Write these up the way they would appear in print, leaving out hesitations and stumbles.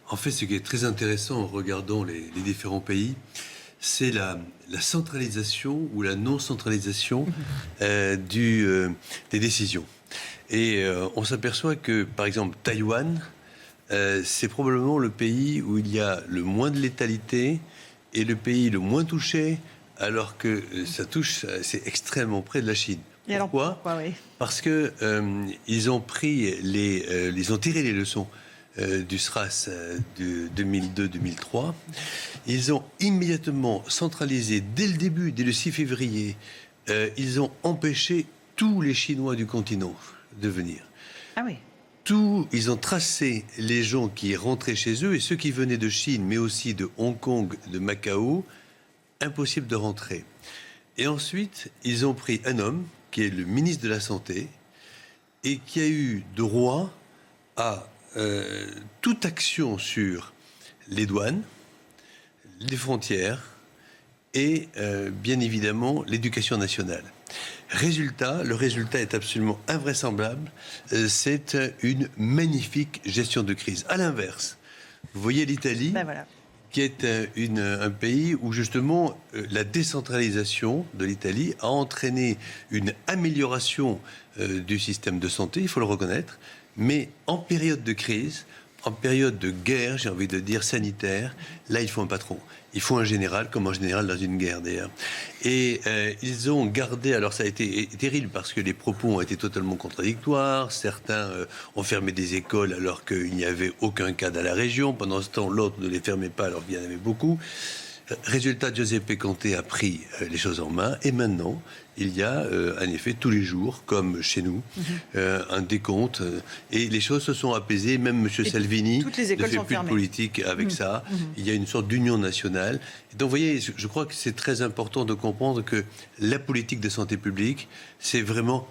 En fait, ce qui est très intéressant en regardant les différents pays, c'est la centralisation ou la non-centralisation des décisions. Et on s'aperçoit que, par exemple, Taïwan, c'est probablement le pays où il y a le moins de létalité et le pays le moins touché, alors que ça touche, c'est extrêmement près de la Chine. Pourquoi, oui. Parce que ils ont ils ont tiré les leçons du SRAS de 2002-2003. Ils ont immédiatement centralisé dès le début, dès le 6 février, ils ont empêché tous les Chinois du continent de venir. Ah oui. Ils ont tracé les gens qui rentraient chez eux et ceux qui venaient de Chine, mais aussi de Hong Kong, de Macao, impossible de rentrer. Et ensuite, ils ont pris un homme qui est le ministre de la Santé et qui a eu droit à toute action sur les douanes, les frontières et bien évidemment l'éducation nationale. Le résultat est absolument invraisemblable. C'est une magnifique gestion de crise. À l'inverse, vous voyez l'Italie, qui est un pays où justement la décentralisation de l'Italie a entraîné une amélioration du système de santé, il faut le reconnaître, mais en période de crise, en période de guerre, j'ai envie de dire sanitaire, là il faut un patron. Il faut un général, comme un général dans une guerre d'ailleurs. Et ils ont gardé, alors ça a été terrible parce que les propos ont été totalement contradictoires. Certains ont fermé des écoles alors qu'il n'y avait aucun cas dans la région. Pendant ce temps, l'autre ne les fermait pas alors qu'il y en avait beaucoup. Résultat, Giuseppe Conte a pris les choses en main et maintenant, il y a en effet tous les jours, comme chez nous, un décompte et les choses se sont apaisées. Même M. Salvini ne fait plus de politique avec ça. Il y a une sorte d'union nationale. Donc vous voyez, je crois que c'est très important de comprendre que la politique de santé publique, c'est vraiment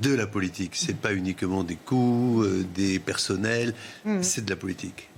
de la politique. C'est pas uniquement des coûts, des personnels, c'est de la politique.